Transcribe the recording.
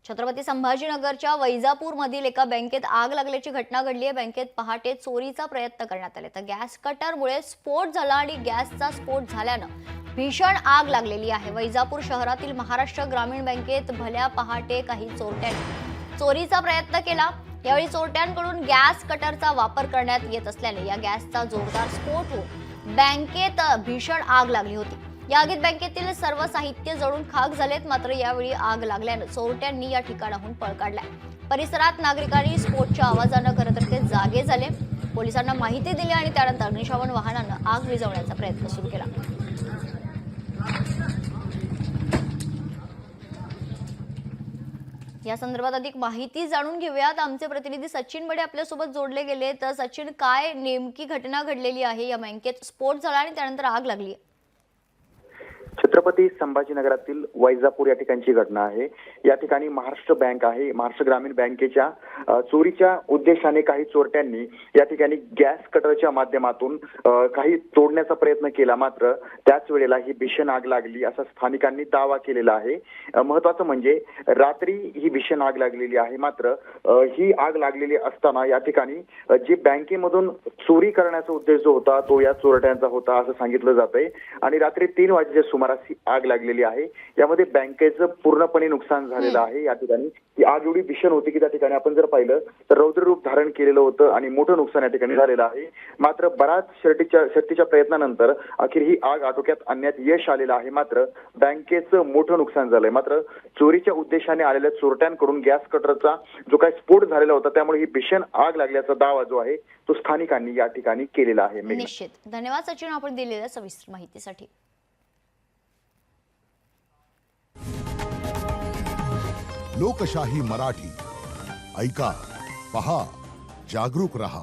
छत्रपती संभाजीनगरच्या वैजापूरमधील एका बँकेत आग लागल्याची घटना घडली आहे। बँकेत पहाटे चोरीचा प्रयत्न करण्यात आला तर गॅस कटरमुळे स्फोट झाला आणि गॅसचा स्फोट झाल्यानं भीषण आग लागलेली आहे। वैजापूर शहरातील महाराष्ट्र ग्रामीण बँकेत भल्या पहाटे काही चोरट्यांनी चोरीचा प्रयत्न केला। यावेळी चोरट्यांकडून गॅस कटरचा वापर करण्यात येत असल्याने या गॅसचा जोरदार स्फोट होऊन बँकेत भीषण आग लागली होती। या आगीत बँकेतील सर्व साहित्य जळून खाक झालेत। मात्र यावेळी आग लागल्यानं चोरट्यांनी या ठिकाणाहून पळ काढलाय। परिसरात नागरिकांनी स्फोटच्या आवाजानं खरंतर जागे झाले। पोलिसांना माहिती दिली आणि त्यानंतर अग्निशमन वाहनानं आग विझवण्याचा प्रयत्न सुरू केला। या संदर्भात अधिक माहिती जाणून घेऊयात। आमचे प्रतिनिधी सचिन बडे आपल्यासोबत जोडले गेले। तर सचिन, काय नेमकी घटना घडलेली आहे? या बँकेत स्फोट झाला आणि त्यानंतर आग लागली। छत्रपती संभाजीनगरातील वैजापूर या ठिकाणची घटना आहे। या ठिकाणी महाराष्ट्र बँक आहे। महाराष्ट्र ग्रामीण बँकेच्या चोरीच्या उद्देशाने काही चोरट्यांनी या ठिकाणी गॅस कटरच्या माध्यमातून काही तोडण्याचा प्रयत्न केला। मात्र त्याच वेळेला ही भीषण आग लागली असा स्थानिकांनी दावा केलेला आहे। महत्त्वाचं म्हणजे रात्री ही भीषण आग लागलेली आहे। मात्र ही आग लागलेली असताना या ठिकाणी जी बँकेमधून चोरी करण्याचा उद्देश जो होता तो या चोरट्यांचा होता असं सांगितलं जातंय। आणि रात्री 3 वाजेच्या सुमारास ही आग लागलेली आहे। यामध्ये बँकेचं पूर्णपणे नुकसान झालेलं आहे। या ठिकाणी ही आग एवढी भीषण होती की त्या ठिकाणी आपण जर पाहिलं तर रौद्र रूप धारण केलेलं होतं आणि मोठं नुकसान या ठिकाणी झालेलं आहे। मात्र बराच शर्तीच्या प्रयत्नानंतर अखेर ही आग आटोक्यात आणण्यात यश आलेलं आहे। मात्र बँकेचं मोठं नुकसान झालंय। मात्र चोरीच्या उद्देशाने आलेल्या चोरट्यांकडून गॅस कटरचा जो काही स्फोट झालेला होता त्यामुळे ही भीषण आग लागल्याचा दावा जो आहे तो स्थानिकांनी या ठिकाणी केलेला आहे। निश्चित, धन्यवाद सचिन आपण दिलेल्या सविस्तर माहितीसाठी। लोकशाही मराठी ऐका, पहा, जागरूक रहा।